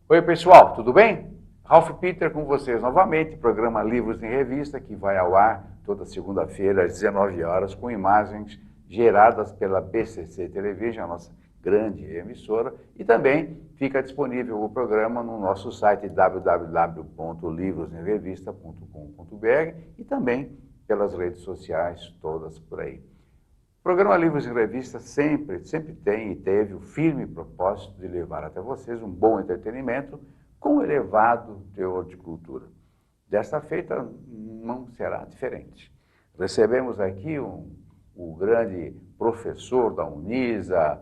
Oi, pessoal, tudo bem? Ralph Peter com vocês novamente, programa Livros em Revista, que vai ao ar toda segunda-feira às 19 horas, com imagens geradas pela BCC Television, a nossa grande emissora, e também fica disponível o programa no nosso site www.livrosemrevista.com.br e também pelas redes sociais, todas por aí. O programa Livros em Revista sempre tem e teve o firme propósito de levar até vocês um bom entretenimento com elevado teor de cultura. Desta feita não será diferente. Recebemos aqui o grande professor da Unisa,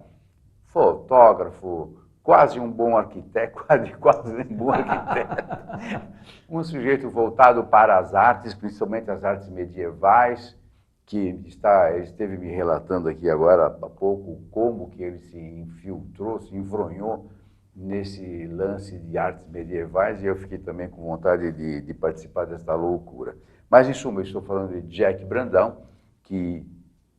fotógrafo, quase um bom arquiteto, quase um bom arquiteto, um sujeito voltado para as artes, principalmente as artes medievais, que ele esteve me relatando aqui agora há pouco como que ele se infiltrou, se enfronhou nesse lance de artes medievais, e eu fiquei também com vontade de participar desta loucura. Mas, em suma, eu estou falando de Jack Brandão, que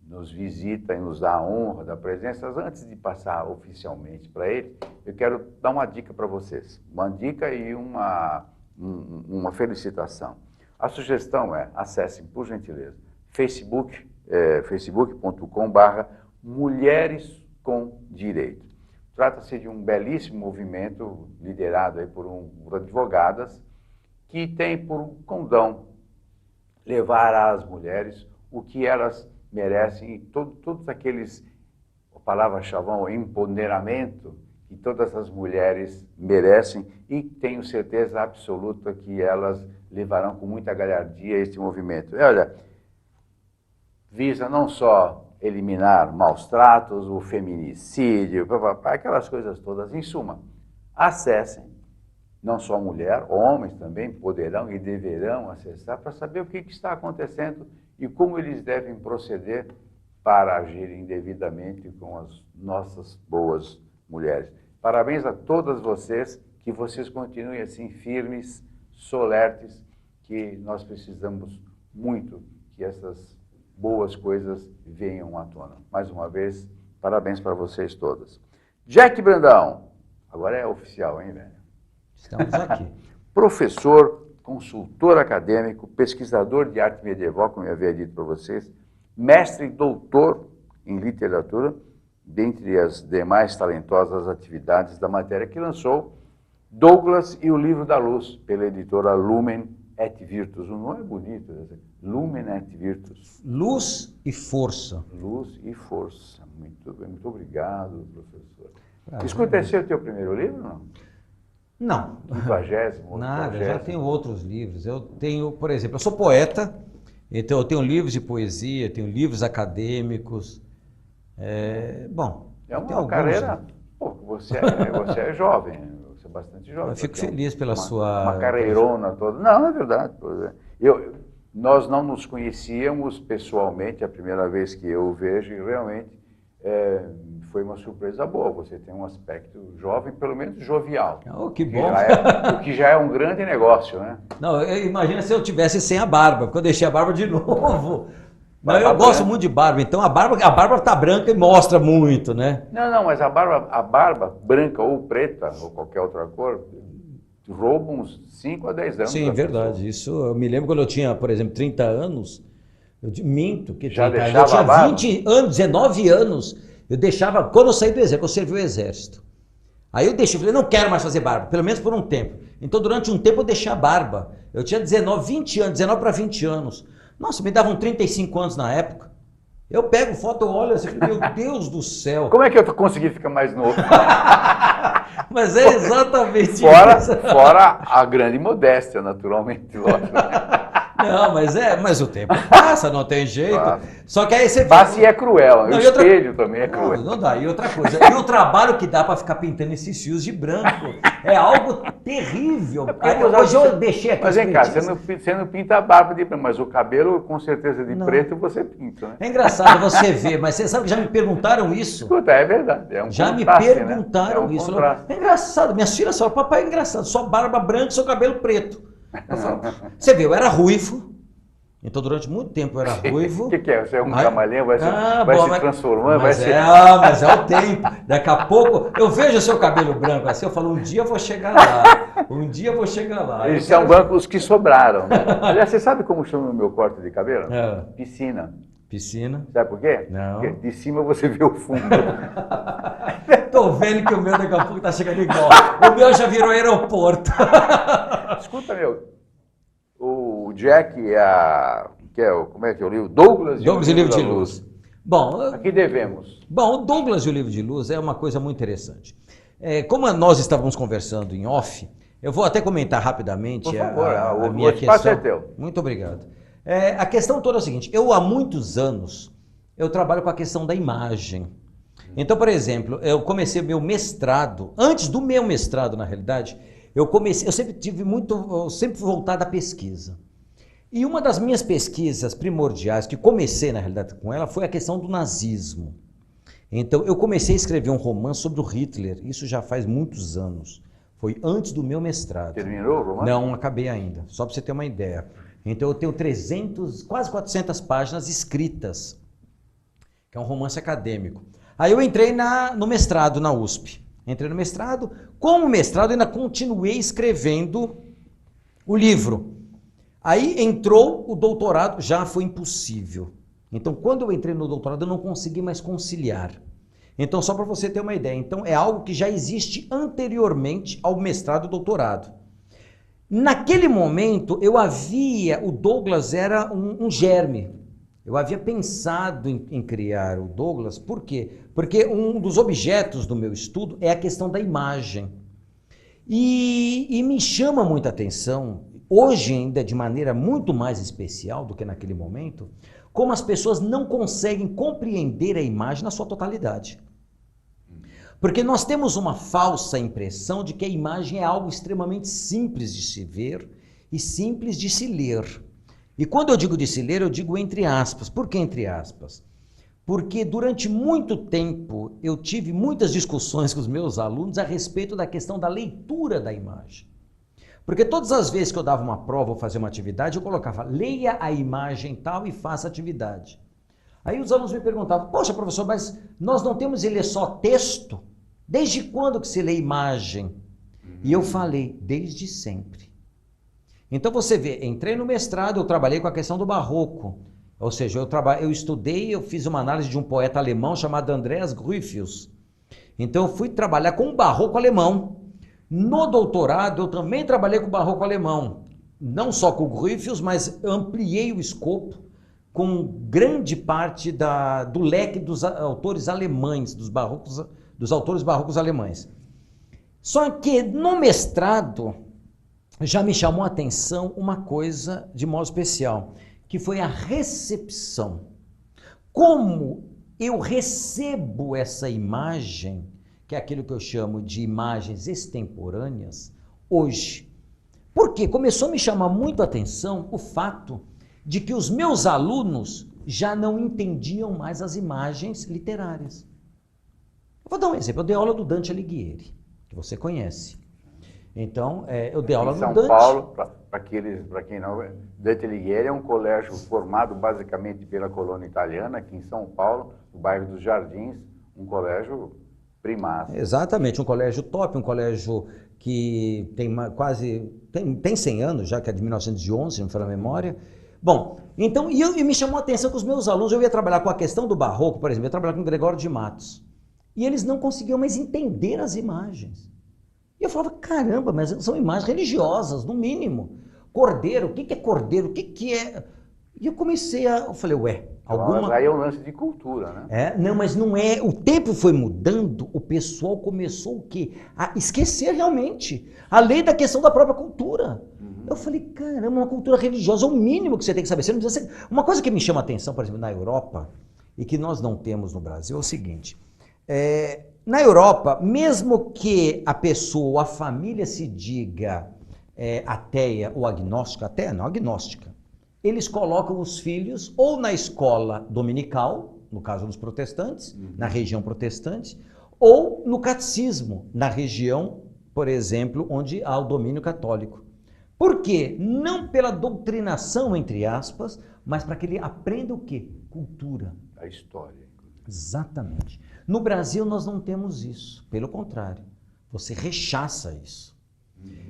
nos visita e nos dá a honra da presença. Antes de passar oficialmente para ele, eu quero dar uma dica para vocês. Uma dica e uma felicitação. A sugestão é, acessem, por gentileza, facebook.com/Mulheres com Direito. Trata-se de um belíssimo movimento liderado aí por advogadas que tem por condão levar às mulheres o que elas merecem, todos aqueles, a palavra-chave, empoderamento que todas as mulheres merecem, e tenho certeza absoluta que elas levarão com muita galhardia este movimento. Olha, visa não só eliminar maus tratos, o feminicídio, aquelas coisas todas. Em suma, acessem, não só mulher, homens também poderão e deverão acessar para saber o que está acontecendo e como eles devem proceder para agirem devidamente com as nossas boas mulheres. Parabéns a todas vocês, que vocês continuem assim firmes, solertes, que nós precisamos muito que essas boas coisas venham à tona. Mais uma vez, parabéns para vocês todas. Jack Brandão, agora é oficial, hein, velho? Estamos aqui. Professor, consultor acadêmico, pesquisador de arte medieval, como eu havia dito para vocês, mestre e doutor em literatura, dentre as demais talentosas atividades da matéria, que lançou Douglas e o Livro da Luz, pela editora Lumen et Virtus. O nome é bonito, Lumen et Virtus. Luz e força. Luz e força. Muito bem, muito obrigado, professor. Prazer. Escuta, esse é o teu primeiro livro, não? Não. 50º? Nada, já tenho outros livros. Eu tenho, por exemplo, eu sou poeta, então eu tenho livros de poesia, tenho livros acadêmicos. Bom, é uma carreira. Pô, você é jovem, você é bastante jovem. Eu fico feliz pela sua. Uma carreirona toda. Não, é verdade. Nós não nos conhecíamos pessoalmente, a primeira vez que eu o vejo, e realmente foi uma surpresa boa. Você tem um aspecto jovem, pelo menos jovial. Oh, que bom! O que já é um grande negócio, né? Não, imagina se eu tivesse sem a barba, porque eu deixei a barba de novo. Mas eu gosto muito de barba, então a barba tá branca e mostra muito, né? Não, mas a barba branca ou preta, ou qualquer outra cor, rouba uns 5 a 10 anos. Sim, verdade. Pessoa. Isso eu me lembro quando eu tinha, por exemplo, 30 anos, eu minto que já 30 deixava anos, eu tinha 20 anos, 19 anos, eu deixava, quando eu saí do exército, eu servi o exército. Aí eu deixei, eu falei, não quero mais fazer barba, pelo menos por um tempo. Então durante um tempo eu deixei a barba. Eu tinha 19 para 20 anos. Nossa, me davam 35 anos na época. Eu pego foto, eu olho assim, meu Deus do céu. Como é que eu consegui ficar mais novo? Mas é exatamente isso. Fora a grande modéstia, naturalmente, lógico. Não, mas o tempo passa, não tem jeito. Claro. Só que aí você... Passa e é cruel, não, o espelho também é cruel. Não dá, e outra coisa, e o trabalho que dá para ficar pintando esses fios de branco é algo terrível. Hoje eu deixei aqui. Mas vem cá, você não pinta a barba de branco, mas o cabelo com certeza de preto você pinta, né? É engraçado você ver, mas você sabe que já me perguntaram isso. Escuta, é verdade, é um já contraste, me perguntaram, né? Isso. Contraste. É engraçado, minhas filhas falam, papai, é engraçado, sua barba branca e seu cabelo preto. Eu falo, você viu, eu era ruivo, Então, durante muito tempo eu era ruivo. O que é? Você é um camaleão, vai bom, se transformando, vai ser... Mas é o tempo. Daqui a pouco, eu vejo o seu cabelo branco assim, eu falo, um dia eu vou chegar lá. Um dia eu vou chegar lá. Eles são brancos que sobraram, né? Aliás, você sabe como chama o meu corte de cabelo? Piscina. Piscina. Sabe por quê? Não. Porque de cima você vê o fundo. Tô vendo que o meu daqui a pouco tá chegando igual. O meu já virou aeroporto. Escuta, meu. O Jack e a... como é que é o livro? Douglas e o Livro de Luz. Bom, a que devemos? Bom, o Douglas e o Livro de Luz é uma coisa muito interessante. Como nós estávamos conversando em off, eu vou até comentar rapidamente Por favor, a minha questão. O espaço é teu. Muito obrigado. A questão toda é a seguinte, eu há muitos anos, eu trabalho com a questão da imagem. Então, por exemplo, eu comecei meu mestrado, antes do meu mestrado, na realidade, eu sempre fui voltado à pesquisa. E uma das minhas pesquisas primordiais, que comecei, na realidade, com ela, foi a questão do nazismo. Então, eu comecei a escrever um romance sobre o Hitler, isso já faz muitos anos. Foi antes do meu mestrado. Terminou o romance? Não, acabei ainda, só para você ter uma ideia. Então, eu tenho quase 400 páginas escritas, que é um romance acadêmico. Aí eu entrei no mestrado na USP. Entrei no mestrado. Como mestrado, ainda continuei escrevendo o livro. Aí entrou o doutorado, já foi impossível. Então, quando eu entrei no doutorado, eu não consegui mais conciliar. Então, só para você ter uma ideia, então é algo que já existe anteriormente ao mestrado e doutorado. Naquele momento, o Douglas era um germe. Eu havia pensado em criar o Douglas, por quê? Porque um dos objetos do meu estudo é a questão da imagem. E me chama muita atenção, hoje ainda de maneira muito mais especial do que naquele momento, como as pessoas não conseguem compreender a imagem na sua totalidade. Porque nós temos uma falsa impressão de que a imagem é algo extremamente simples de se ver e simples de se ler. E quando eu digo de se ler, eu digo entre aspas. Por que entre aspas? Porque durante muito tempo eu tive muitas discussões com os meus alunos a respeito da questão da leitura da imagem. Porque todas as vezes que eu dava uma prova ou fazia uma atividade, eu colocava, leia a imagem tal e faça a atividade. Aí os alunos me perguntavam, poxa professor, mas nós não temos ler só texto? Desde quando que se lê imagem? E eu falei, desde sempre. Então você vê, entrei no mestrado, eu trabalhei com a questão do barroco. Ou seja, eu fiz uma análise de um poeta alemão chamado Andreas Gryphius. Então eu fui trabalhar com o barroco alemão. No doutorado eu também trabalhei com o barroco alemão. Não só com o Gryphius, mas ampliei o escopo com grande parte do leque dos autores alemães, dos autores barrocos alemães. Só que no mestrado já me chamou a atenção uma coisa de modo especial, que foi a recepção. Como eu recebo essa imagem, que é aquilo que eu chamo de imagens extemporâneas, hoje. Por quê? Começou a me chamar muito a atenção o fato de que os meus alunos já não entendiam mais as imagens literárias. Eu vou dar um exemplo, eu dei aula do Dante Alighieri, que você conhece. Então, eu dei aula no Dante. São Paulo, para quem não... Dante Alighieri é um colégio formado basicamente pela colônia italiana, aqui em São Paulo, no bairro dos Jardins, um colégio primário. Exatamente, um colégio top, um colégio que tem 100 anos já, que é de 1911, não me falha a memória. Bom, então, e me chamou a atenção que os meus alunos, eu ia trabalhar com a questão do barroco, por exemplo, eu ia trabalhar com o Gregório de Matos, e eles não conseguiam mais entender as imagens. E eu falava, caramba, mas são imagens religiosas, no mínimo. Cordeiro, o que é cordeiro? O que é... E eu falei, Aí é um lance de cultura, né? Não, mas não é. O tempo foi mudando, o pessoal começou o quê? A esquecer realmente. Além da questão da própria cultura. Eu falei, caramba, uma cultura religiosa é o mínimo que você tem que saber. Você não precisa ser... Uma coisa que me chama a atenção, por exemplo, na Europa, e que nós não temos no Brasil, é o seguinte. Na Europa, mesmo que a pessoa, a família se diga ateia ou agnóstica, ateia não, agnóstica, eles colocam os filhos ou na escola dominical, no caso dos protestantes, na região protestante, ou no catecismo, na região, por exemplo, onde há o domínio católico. Por quê? Não pela doutrinação, entre aspas, mas para que ele aprenda o quê? Cultura. A história. Exatamente. No Brasil nós não temos isso, pelo contrário, você rechaça isso.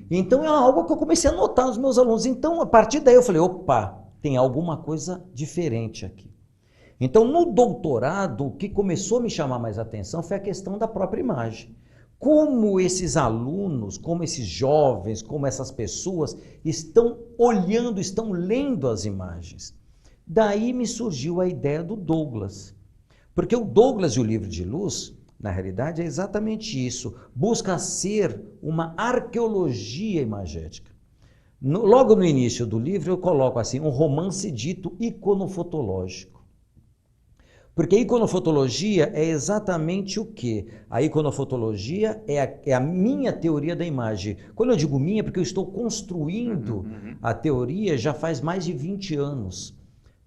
Então é algo que eu comecei a notar nos meus alunos. Então, a partir daí eu falei, opa, tem alguma coisa diferente aqui. Então, no doutorado, o que começou a me chamar mais atenção foi a questão da própria imagem. Como esses alunos, como esses jovens, como essas pessoas estão olhando, estão lendo as imagens. Daí me surgiu a ideia do Douglas. Porque o Douglas e o Livro de Luz, na realidade, é exatamente isso. Busca ser uma arqueologia imagética. Logo no início do livro eu coloco assim, um romance dito iconofotológico. Porque a iconofotologia é exatamente o quê? A iconofotologia é a minha teoria da imagem. Quando eu digo minha, é porque eu estou construindo a teoria já faz mais de 20 anos.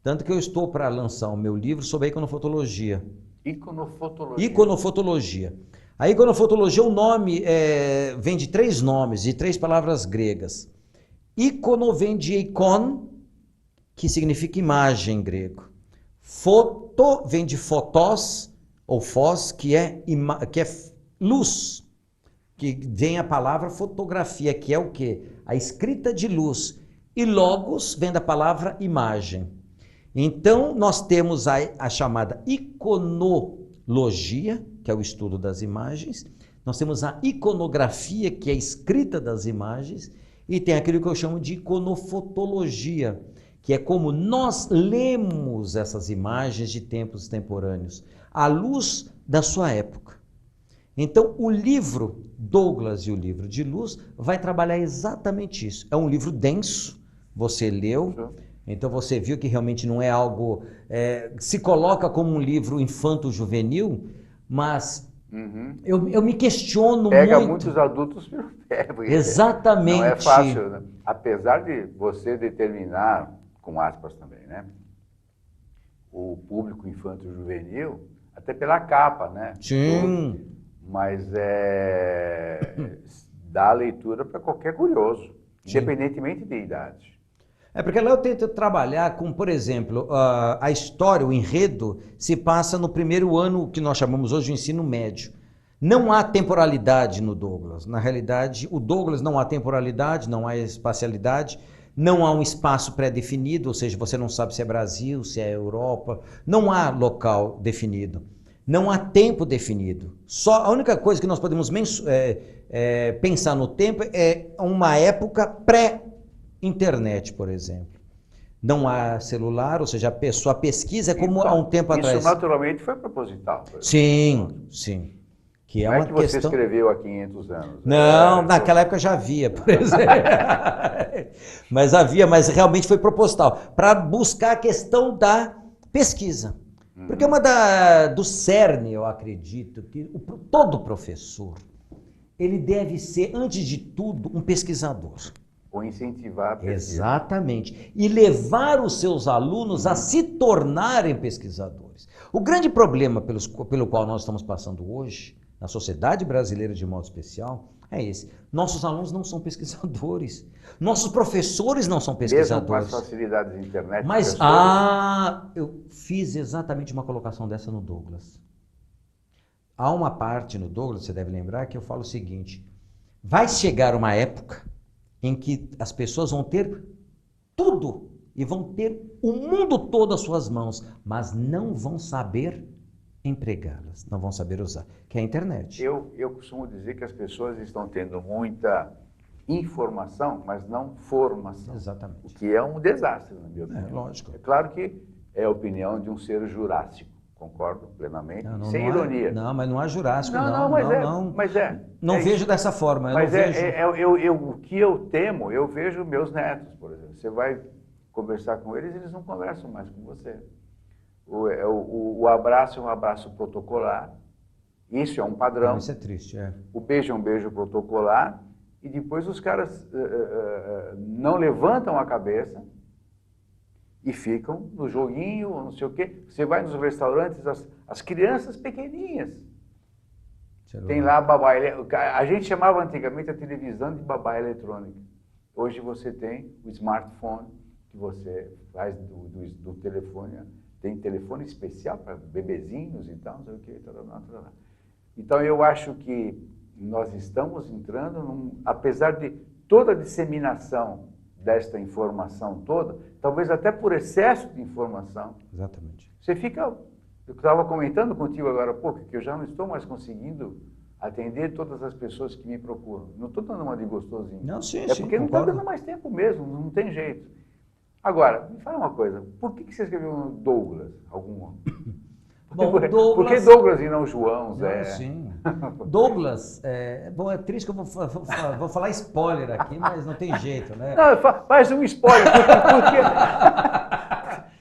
Tanto que eu estou para lançar o meu livro sobre a iconofotologia. Iconofotologia. Iconofotologia. A iconofotologia, o nome vem de 3 nomes, de 3 palavras gregas. Icono vem de eikon, que significa imagem em grego. Foto vem de fotos, ou fós, que é luz, que vem a palavra fotografia, que é o quê? A escrita de luz. E logos vem da palavra imagem. Então, nós temos a chamada iconologia, que é o estudo das imagens. Nós temos a iconografia, que é a escrita das imagens. E tem aquilo que eu chamo de iconofotologia, que é como nós lemos essas imagens de tempos temporâneos, à luz da sua época. Então, o livro Douglas e o Livro de Luz vai trabalhar exatamente isso. É um livro denso, você leu, então você viu que realmente não é algo... se coloca como um livro infanto-juvenil, mas eu me questiono Pega muito. muitos adultos pelo pé. Exatamente. Não é fácil, né? Apesar de você determinar, com aspas também, né? O público infanto-juvenil, até pela capa, né? Sim. Mas dá leitura para qualquer curioso, independentemente de idade. Porque lá eu tento trabalhar com, por exemplo, a história, o enredo, se passa no primeiro ano que nós chamamos hoje de ensino médio. Não há temporalidade no Douglas. Na realidade, o Douglas não há temporalidade, não há espacialidade, não há um espaço pré-definido, ou seja, você não sabe se é Brasil, se é Europa, não há local definido, não há tempo definido. Só a única coisa que nós podemos pensar no tempo é uma época pré-internet, por exemplo. Não há celular, ou seja, a sua pesquisa é como há um tempo atrás. Isso naturalmente foi proposital. Sim, sim. Que não é que você escreveu há 500 anos. Não, naquela época já havia, por exemplo. Mas havia, mas realmente foi proposital. Para buscar a questão da pesquisa. Porque uma do cerne, eu acredito, que todo professor, ele deve ser, antes de tudo, um pesquisador. Ou incentivar a pesquisa. Exatamente. E levar os seus alunos a se tornarem pesquisadores. O grande problema pelo qual nós estamos passando hoje, na sociedade brasileira de modo especial, é esse. Nossos alunos não são pesquisadores. Nossos professores não são pesquisadores. Mesmo com as facilidades da internet. Mas, eu fiz exatamente uma colocação dessa no Douglas. Há uma parte no Douglas, você deve lembrar, que eu falo o seguinte: vai chegar uma época em que as pessoas vão ter tudo e vão ter o mundo todo às suas mãos, mas não vão saber empregá-las, não vão saber usar, que é a internet. Eu costumo dizer que as pessoas estão tendo muita informação, mas não formação. Exatamente. O que é um desastre, na minha opinião. Lógico. É claro que é a opinião de um ser jurássico, concordo plenamente, sem ironia. Não, mas não há jurássico, Mas não vejo dessa forma. Mas o que eu temo, eu vejo meus netos, por exemplo. Você vai conversar com eles, eles não conversam mais com você. O abraço é um abraço protocolar. Isso é um padrão. Isso é triste, O beijo é um beijo protocolar. E depois os caras não levantam a cabeça e ficam no joguinho, ou não sei o quê. Você vai nos restaurantes, as crianças pequenininhas. Tem lá babá. A gente chamava antigamente a televisão de babá eletrônica. Hoje você tem o smartphone, que você faz do telefone, tem telefone especial para bebezinhos e tal, não sei o que, tal. Então eu acho que nós estamos entrando, apesar de toda a disseminação desta informação toda, talvez até por excesso de informação. Exatamente. Você fica, eu estava comentando contigo agora há pouco, que eu já não estou mais conseguindo atender todas as pessoas que me procuram. Não estou dando uma de gostosinho. Não, sim, é porque não está concordo. dando mais tempo mesmo, não tem jeito. Agora, me fala uma coisa, por que você escreveu Douglas? Algum? Bom, Por que Douglas... Douglas e não João, Zé? Sim. Douglas, bom, é triste que eu vou falar spoiler aqui, mas não tem jeito, né? Não, faz um spoiler.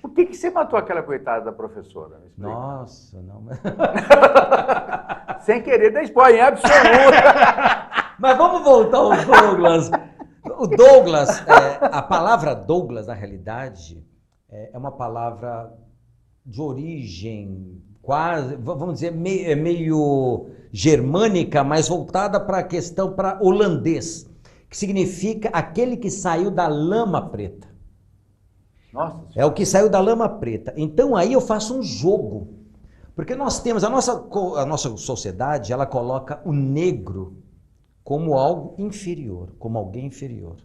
Por que você matou aquela coitada da professora? Nossa, não. Sem querer dar spoiler, em absoluto. Mas vamos voltar ao Douglas. O Douglas, a palavra Douglas, na realidade, é uma palavra de origem quase, vamos dizer, meio germânica, mas voltada para a questão para holandês, que significa aquele que saiu da lama preta. Nossa. É o que saiu da lama preta. Então aí eu faço um jogo, porque nós temos, a nossa sociedade, ela coloca o negro como algo inferior, como alguém inferior.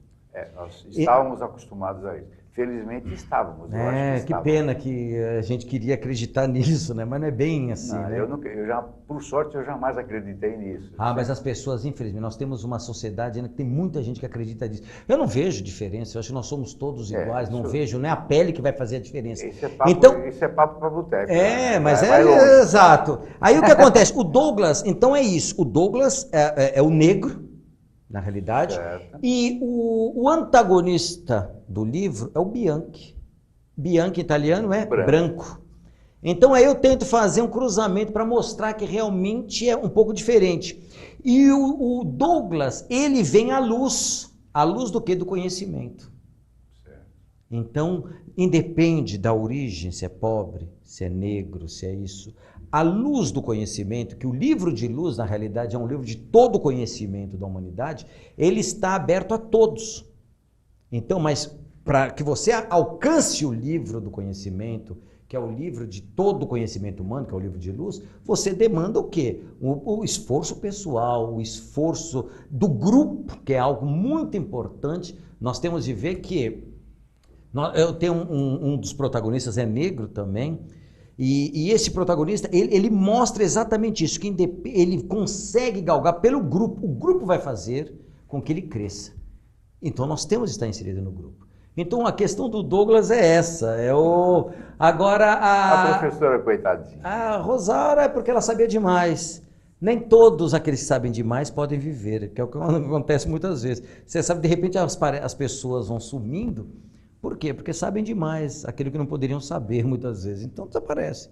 Nós estávamos acostumados a isso. Felizmente estávamos. Eu acho que pena que a gente queria acreditar nisso, né? Mas não é bem assim, não, né? Por sorte, eu jamais acreditei nisso. Mas as pessoas, infelizmente, nós temos uma sociedade ainda que tem muita gente que acredita nisso. Eu não vejo diferença, eu acho que nós somos todos iguais, não vejo, não é a pele que vai fazer a diferença. Isso é papo para boteco. Mas exato. Aí o que acontece? O Douglas, então é isso, o Douglas é o negro, na realidade, certo. E o antagonista do livro é o Bianchi. Bianchi em italiano é branco. Então aí eu tento fazer um cruzamento para mostrar que realmente é um pouco diferente. E o Douglas, ele vem à luz do quê? Do conhecimento. Certo. Então, independe da origem, se é pobre, se é negro, se é isso. A luz do conhecimento, que o livro de luz, na realidade, é um livro de todo o conhecimento da humanidade, ele está aberto a todos. Então, mas para que você alcance o livro do conhecimento, que é o livro de todo o conhecimento humano, que é o livro de luz, você demanda o quê? O esforço pessoal, o esforço do grupo, que é algo muito importante. Nós temos de ver que... Eu tenho um dos protagonistas, é negro também, e esse protagonista, ele mostra exatamente isso, que ele consegue galgar pelo grupo. O grupo vai fazer com que ele cresça. Então nós temos de estar inserido no grupo. Então a questão do Douglas é essa. Agora a professora, coitadinha. A Rosaura é porque ela sabia demais. Nem todos aqueles que sabem demais podem viver, que é o que acontece muitas vezes. Você sabe, de repente as pessoas vão sumindo. Por quê? Porque sabem demais aquilo que não poderiam saber muitas vezes. Então desaparece.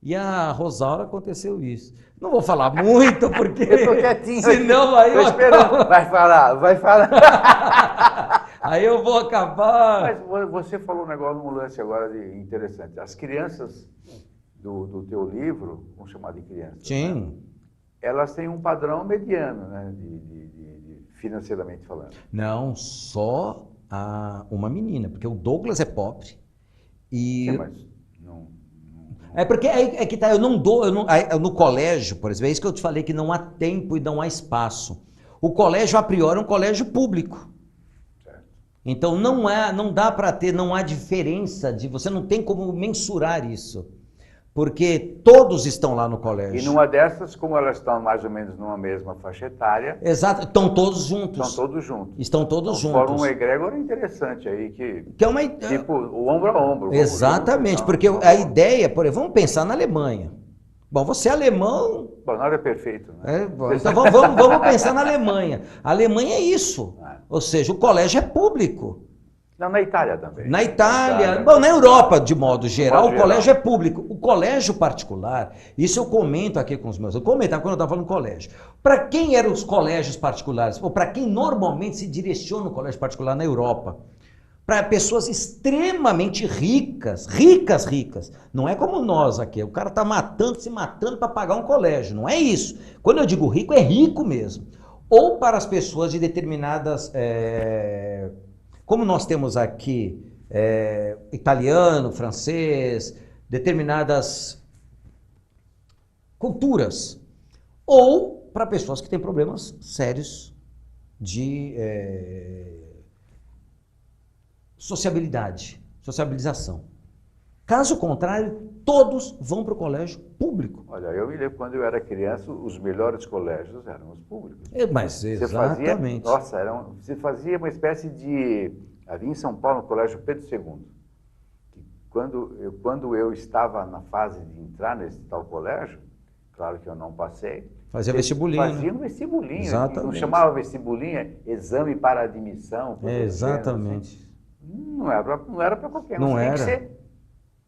E a Rosaura aconteceu isso. Não vou falar muito, porque... Eu tô quietinho. Senão aí eu esperando. Vai falar. Aí eu vou acabar... Mas você falou um negócio, um lance agora interessante. As crianças do teu livro, vamos chamar de crianças. Sim. Né? Elas têm um padrão mediano, né? Financeiramente falando. Não, só uma menina, porque o Douglas é pobre. Sim, mas não... É porque é que tá, eu não dou, no colégio, por exemplo, é isso que eu te falei, que não há tempo e não há espaço. O colégio, a priori, é um colégio público. Certo. Então não dá para ter, não há diferença, você não tem como mensurar isso. Porque todos estão lá no colégio. E numa dessas, como elas estão mais ou menos numa mesma faixa etária... Exato, estão todos juntos. Estão todos juntos. Estão todos juntos. Forma um egrégor interessante aí, que é uma... tipo o ombro a ombro. Exatamente, porque a ideia, por exemplo, vamos pensar na Alemanha. Bom, você é alemão... Bom, nada é perfeito, né? Então vamos pensar na Alemanha. A Alemanha é isso. Ou seja, o colégio é público. Não, na Itália também. Na Itália, bom, na Europa, de modo geral, o colégio é público. O colégio particular, isso eu comento aqui com os meus... Eu comentava quando eu estava falando colégio. Para quem eram os colégios particulares? Ou para quem normalmente se direciona o colégio particular na Europa? Para pessoas extremamente ricas. Não é como nós aqui. O cara está se matando para pagar um colégio. Não é isso. Quando eu digo rico, é rico mesmo. ou para as pessoas de determinadas... como nós temos aqui italiano, francês, determinadas culturas, ou para pessoas que têm problemas sérios de sociabilização. Caso contrário, todos vão para o colégio público. Olha, eu me lembro quando eu era criança, os melhores colégios eram os públicos. Mas exatamente. Você fazia uma espécie de... Havia em São Paulo o Colégio Pedro II. Que quando eu estava na fase de entrar nesse tal colégio, claro que eu não passei. Fazia vestibulinho. Fazia um vestibulinho. Exatamente. Não chamava vestibulinho, exame para admissão. Exatamente. Assim. Não era para qualquer um. Não era.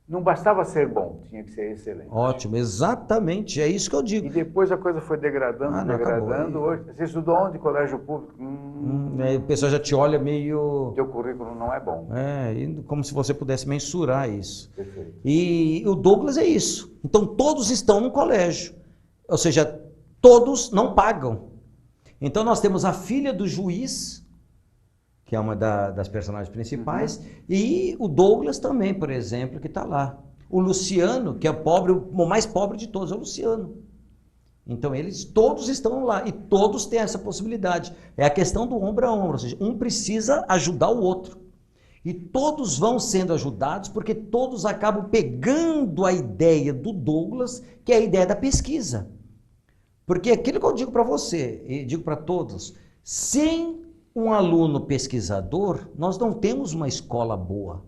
Não bastava ser bom, tinha que ser excelente. Ótimo, exatamente, é isso que eu digo. E depois a coisa foi degradando, degradando. Hoje, você estudou onde? Colégio público? Aí o pessoal já te olha meio... Teu currículo não é bom. Como se você pudesse mensurar isso. Perfeito. E o Douglas é isso. Então todos estão no colégio. Ou seja, todos não pagam. Então nós temos a filha do juiz, que é uma das personagens principais, e o Douglas também, por exemplo, que está lá. O Luciano, que é pobre, o mais pobre de todos, é o Luciano. Então eles todos estão lá, e todos têm essa possibilidade. É a questão do ombro a ombro, ou seja, um precisa ajudar o outro. E todos vão sendo ajudados, porque todos acabam pegando a ideia do Douglas, que é a ideia da pesquisa. Porque aquilo que eu digo para você, e digo para todos, sem um aluno pesquisador, nós não temos uma escola boa.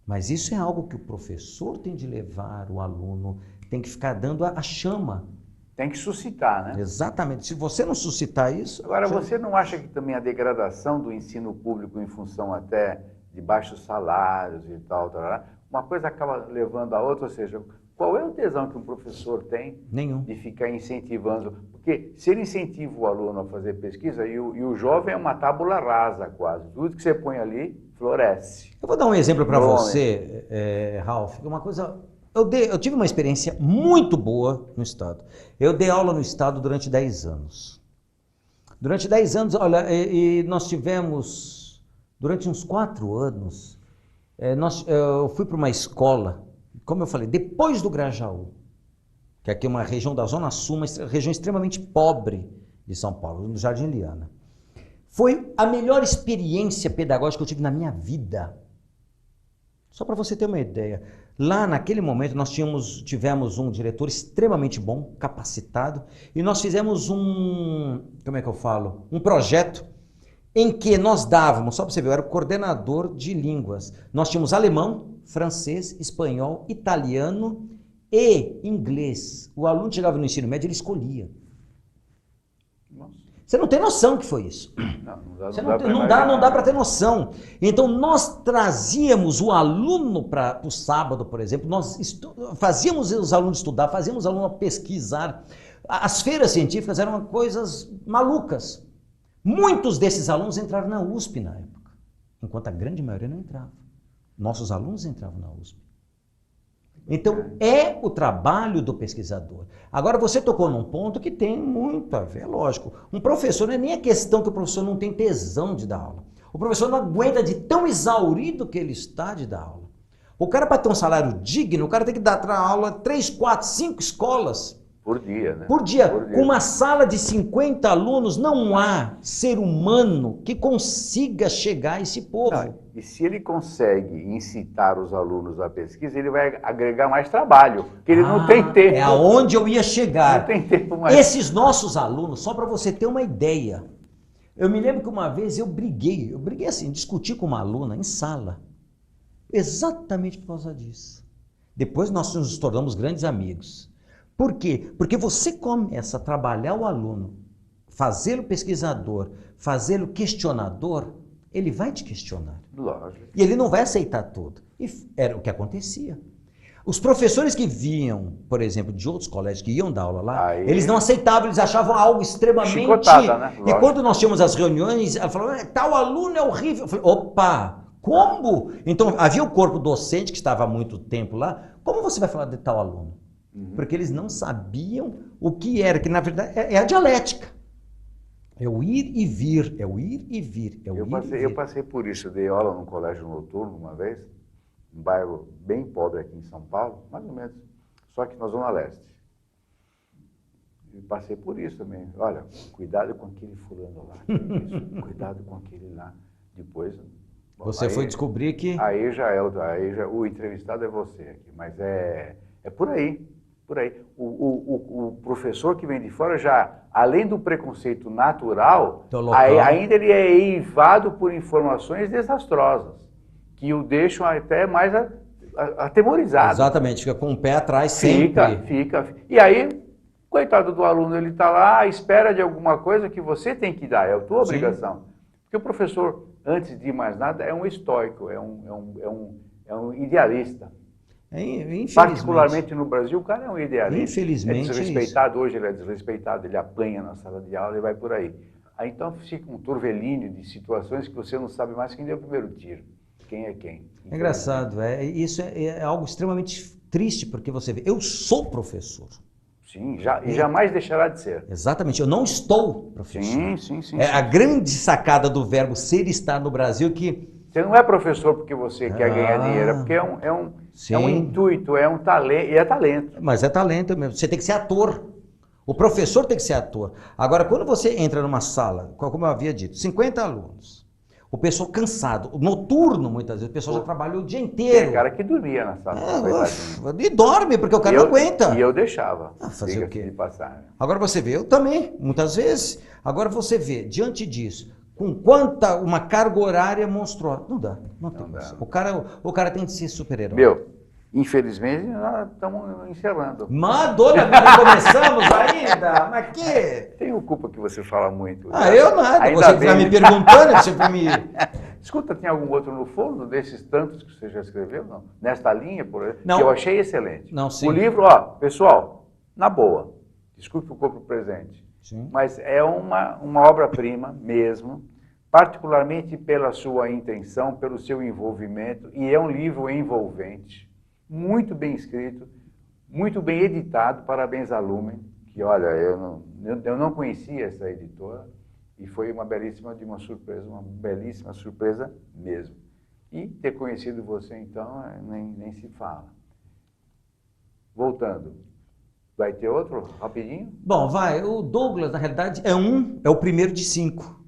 Mas isso é algo que o professor tem de levar, o aluno tem que ficar dando a chama. Tem que suscitar, né? Exatamente. Se você não suscitar isso... Agora, você não acha que também a degradação do ensino público em função até de baixos salários e tal, uma coisa acaba levando a outra, ou seja, qual é o tesão que um professor tem? Nenhum. De ficar incentivando? Porque se ele incentiva o aluno a fazer pesquisa, e o jovem é uma tábula rasa quase, tudo que você põe ali floresce. Eu vou dar um exemplo para você, Ralph, uma coisa... Eu tive uma experiência muito boa no Estado. Eu dei aula no Estado durante 10 anos. Durante 10 anos, olha, e nós tivemos, durante uns 4 anos, eu fui para uma escola, como eu falei, depois do Grajaú, que aqui é uma região da Zona Sul, uma região extremamente pobre de São Paulo, no Jardim Liana. Foi a melhor experiência pedagógica que eu tive na minha vida. Só para você ter uma ideia. Lá naquele momento nós tivemos um diretor extremamente bom, capacitado, e nós fizemos um projeto em que nós dávamos, só para você ver, eu era o coordenador de línguas. Nós tínhamos alemão, francês, espanhol, italiano e inglês. O aluno chegava no ensino médio, ele escolhia. Nossa. Você não tem noção que foi isso. Não dá para ter noção. Então, nós trazíamos o aluno para o sábado, por exemplo, nós fazíamos os alunos estudar, fazíamos os alunos pesquisar. As feiras científicas eram coisas malucas. Muitos desses alunos entraram na USP na época, enquanto a grande maioria não entrava. Nossos alunos entravam na USP. Então, é o trabalho do pesquisador. Agora, você tocou num ponto que tem muito a ver, é lógico. Um professor, não é nem a questão que o professor não tem tesão de dar aula. O professor não aguenta de tão exaurido que ele está de dar aula. O cara, para ter um salário digno, o cara tem que dar aula 3, 4, 5 escolas. Por dia, né? Por dia. Com uma sala de 50 alunos, não há ser humano que consiga chegar a esse povo. Não, e se ele consegue incitar os alunos à pesquisa, ele vai agregar mais trabalho, porque ele não tem tempo. É aonde eu ia chegar. Não tem tempo mais. Esses nossos alunos, só para você ter uma ideia, eu me lembro que uma vez eu briguei assim, discuti com uma aluna em sala, exatamente por causa disso. Depois nós nos tornamos grandes amigos. Por quê? Porque você começa a trabalhar o aluno, fazê-lo pesquisador, fazê-lo questionador, ele vai te questionar. Lógico. E ele não vai aceitar tudo. E era o que acontecia. Os professores que vinham, por exemplo, de outros colégios que iam dar aula lá, eles não aceitavam, eles achavam algo extremamente... Chicotada, né? E quando nós tínhamos as reuniões, ela falou, tal aluno é horrível. Eu falei, opa, como? Então, havia o corpo docente que estava há muito tempo lá, como você vai falar de tal aluno? Porque eles não sabiam o que era, que na verdade é a dialética. É o ir e vir, é o ir e vir, é o ir e vir. Eu passei por isso, eu dei aula num colégio noturno uma vez, um bairro bem pobre aqui em São Paulo, mais ou menos, só que na Zona Leste. E passei por isso também. Olha, cuidado com aquele fulano lá, cuidado com aquele lá. Depois... Bom, Você foi descobrir que... Aí já é o entrevistado é você aqui, mas é por aí, por aí. O professor que vem de fora já, além do preconceito natural, ainda ele é eivado por informações desastrosas, que o deixam até mais atemorizado. Exatamente, fica com o pé atrás sempre. Fica. E aí, coitado do aluno, ele está lá à espera de alguma coisa que você tem que dar, é a tua obrigação. Porque o professor, antes de mais nada, é um estoico, é um idealista. Particularmente no Brasil, o cara é um idealista. Infelizmente. É desrespeitado, hoje ele é desrespeitado, ele apanha na sala de aula e vai por aí. Aí então fica um turvelínio de situações que você não sabe mais quem deu o primeiro tiro, quem é quem. É engraçado, isso é algo extremamente triste, porque você vê, eu sou professor. Sim, e jamais deixará de ser. Exatamente, eu não estou professor. Sim. A grande sacada do verbo ser e estar no Brasil que... Você não é professor porque você quer ganhar dinheiro, é porque é um intuito, é um talento, e é talento. Mas é talento mesmo, você tem que ser ator. O professor tem que ser ator. Agora, quando você entra numa sala, como eu havia dito, 50 alunos, o pessoal cansado, noturno muitas vezes, o pessoal já trabalhou o dia inteiro. Tem cara que dormia na sala. E dorme, porque o cara não aguenta. E eu deixava. Fazer o quê? De passar. Agora você vê, eu também, muitas vezes. Agora você vê, diante disso, com uma carga horária monstruosa. Não dá, não tem. O cara tem que ser super-herói. Infelizmente, nós estamos encerrando. Madonna, não começamos ainda? Mas que? Tenho culpa que você fala muito. Eu nada. Você está me perguntando, você foi me... Escuta, tem algum outro no forno desses tantos que você já escreveu? Não? Nesta linha, por exemplo, não. Que eu achei excelente. Não, sim. O livro, pessoal, na boa, desculpe o corpo presente, sim. Mas é uma obra-prima mesmo, particularmente pela sua intenção, pelo seu envolvimento, e é um livro envolvente. Muito bem escrito, muito bem editado, parabéns à Lumen, que olha, eu não conhecia essa editora e foi uma belíssima surpresa mesmo. E ter conhecido você então, nem se fala. Voltando, vai ter outro rapidinho? Bom, o Douglas na realidade é o primeiro de 5.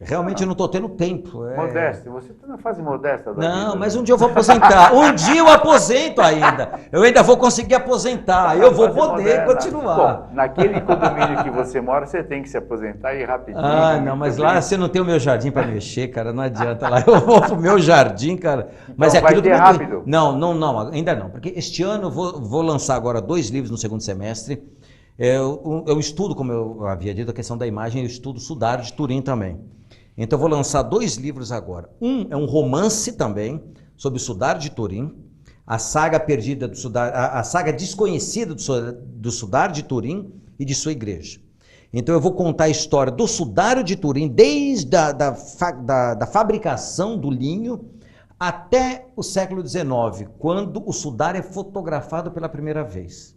Realmente eu não estou tendo tempo. Modesto, você está na fase modesta da Não, vida, mas um dia eu vou aposentar. Um dia eu aposento ainda. Eu ainda vou conseguir aposentar. Eu vou poder continuar. Bom, naquele condomínio que você mora, você tem que se aposentar e rapidinho. Não, mas lá você não tem o meu jardim para mexer, cara. Não adianta. Lá eu vou pro meu jardim, cara. Mas então, vai ter rápido? Não, ainda não. Porque este ano eu vou lançar agora 2 livros no segundo semestre. Eu estudo, como eu havia dito, a questão da imagem. Eu estudo Sudário de Turim também. Então eu vou lançar 2 livros agora. Um é um romance também, sobre o Sudário de Turim, a saga perdida do Sudário, a saga desconhecida do Sudário de Turim e de sua igreja. Então eu vou contar a história do Sudário de Turim, desde da fabricação do linho até o século XIX, quando o sudário é fotografado pela primeira vez.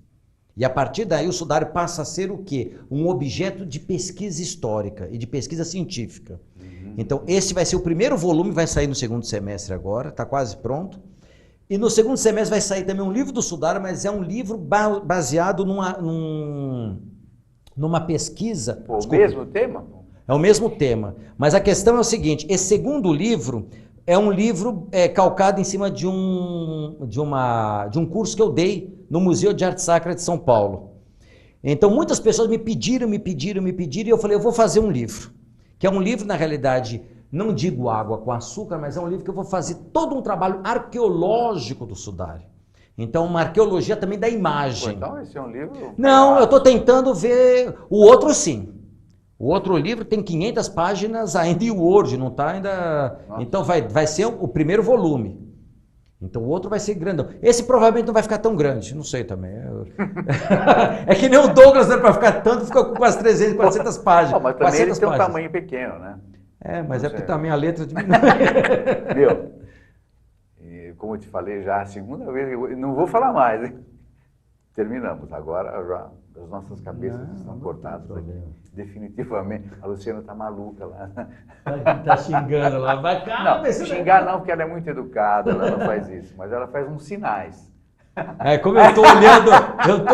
E a partir daí o sudário passa a ser o quê? Um objeto de pesquisa histórica e de pesquisa científica. Então esse vai ser o primeiro volume, vai sair no segundo semestre agora, está quase pronto. E no segundo semestre vai sair também um livro do sudário, mas é um livro baseado numa pesquisa... O mesmo tema? É o mesmo tema. Mas a questão é o seguinte, esse segundo livro é um livro calcado em cima de um curso que eu dei no Museu de Arte Sacra de São Paulo. Então muitas pessoas me pediram, e eu falei, eu vou fazer um livro. Que é um livro, na realidade, não digo água com açúcar, mas é um livro que eu vou fazer todo um trabalho arqueológico do sudário. Então, uma arqueologia também da imagem. Então, esse é um livro... Não, eu estou tentando ver... O outro, sim. O outro livro tem 500 páginas ainda em Word, não está ainda... Nossa. Então, vai ser o primeiro volume. Então, o outro vai ser grandão. Esse provavelmente não vai ficar tão grande, não sei também. É que nem o Douglas, né, para ficar tanto, ficou com quase 300, 400 páginas. Mas também ele tem um tamanho pequeno, né? Mas não é porque também a letra diminui. Viu? Como eu te falei já, a segunda vez, eu não vou falar mais, hein? terminamos. Agora já as nossas cabeças estão cortadas aqui. Definitivamente. A Luciana está maluca lá. Tá xingando lá. Vai, calma, Não, xingar não, porque ela é muito educada, ela não faz isso. Mas ela faz uns sinais. Como eu tô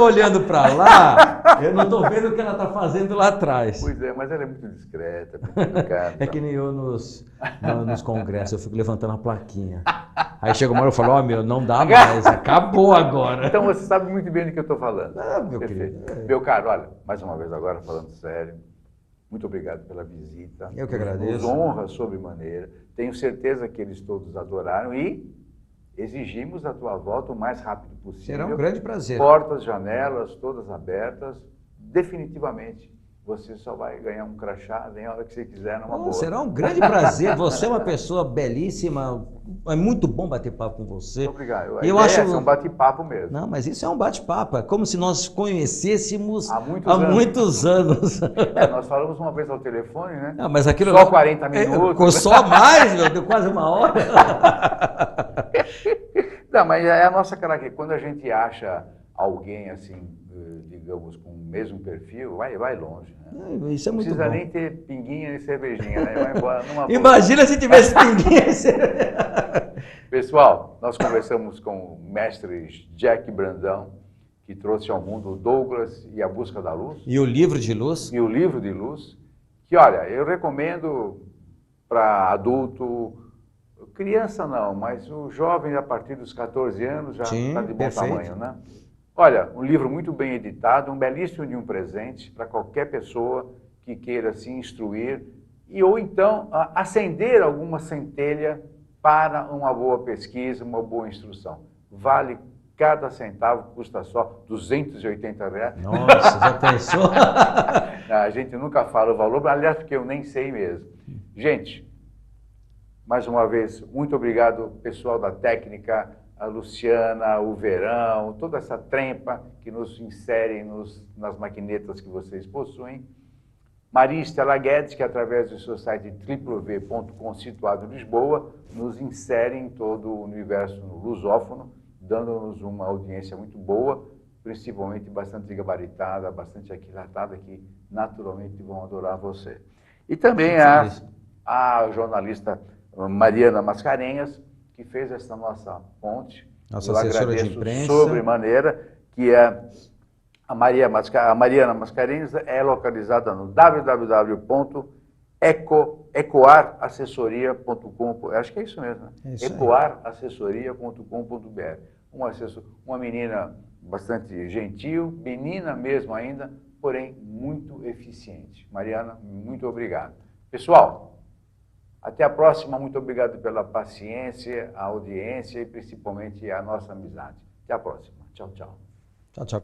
olhando para lá, eu não tô vendo o que ela tá fazendo lá atrás. Pois é, mas ela é muito discreta, muito educada. É que nem eu nos congressos, eu fico levantando a plaquinha. Aí chega uma hora e eu falo, ó, meu, não dá mais, acabou agora. Então você sabe muito bem do que eu estou falando. Meu querido. Meu caro, olha, mais uma vez agora falando sério, muito obrigado pela visita. Eu que agradeço. Nos honra sobremaneira. Tenho certeza que eles todos adoraram e exigimos a tua volta o mais rápido possível. Será um grande prazer. Portas, janelas, todas abertas. Definitivamente, você só vai ganhar um crachá, vem a hora que você quiser, numa boa. Será um grande prazer. Você é uma pessoa belíssima. É muito bom bater papo com você. Muito obrigado. Eu acho... é um bate-papo mesmo. Não, mas isso é um bate-papo. É como se nós conhecêssemos há muitos anos. Nós falamos uma vez ao telefone, né? Não, mas aquilo só 40 minutos. Só mais, meu, deu quase uma hora. Não, mas é a nossa característica. Quando a gente acha alguém assim, digamos, com o mesmo perfil, vai longe. Né? Isso é muito bom. Não precisa nem ter pinguinha e cervejinha, né? Vai embora numa boa. Imagina se tivesse pinguinha e cervejinha. Pessoal, nós conversamos com o mestre Jack Brandão, que trouxe ao mundo o Douglas e a Busca da Luz. E o Livro de Luz. E o Livro de Luz, que, olha, eu recomendo para adulto, criança não, mas o jovem a partir dos 14 anos já está de bom tamanho, né? Olha, um livro muito bem editado, um belíssimo de um presente para qualquer pessoa que queira se instruir e ou então acender alguma centelha para uma boa pesquisa, uma boa instrução. Vale cada centavo, custa só R$280. Nossa, já pensou? A gente nunca fala o valor, aliás, porque eu nem sei mesmo. Gente, mais uma vez, muito obrigado, pessoal da técnica, a Luciana, o Verão, toda essa trempa que nos inserem nas maquinetas que vocês possuem. Maria Estela Guedes, que através do seu site www.com, situado em Lisboa, nos insere em todo o universo lusófono, dando-nos uma audiência muito boa, principalmente bastante gabaritada, bastante aquilatada, que naturalmente vão adorar você. E também a jornalista Mariana Mascarenhas, que fez essa nossa ponte. Nossa assessora de imprensa. Sobremaneira, que é a Mariana Mascarenhas, é localizada no www.ecoarassessoria.com. Acho que é isso mesmo, né? Ecoarassessoria.com.br. Uma menina bastante gentil, menina mesmo ainda, porém muito eficiente. Mariana, muito obrigado. Pessoal, até a próxima. Muito obrigado pela paciência, a audiência e principalmente a nossa amizade. Até a próxima. Tchau, tchau. Tchau, tchau.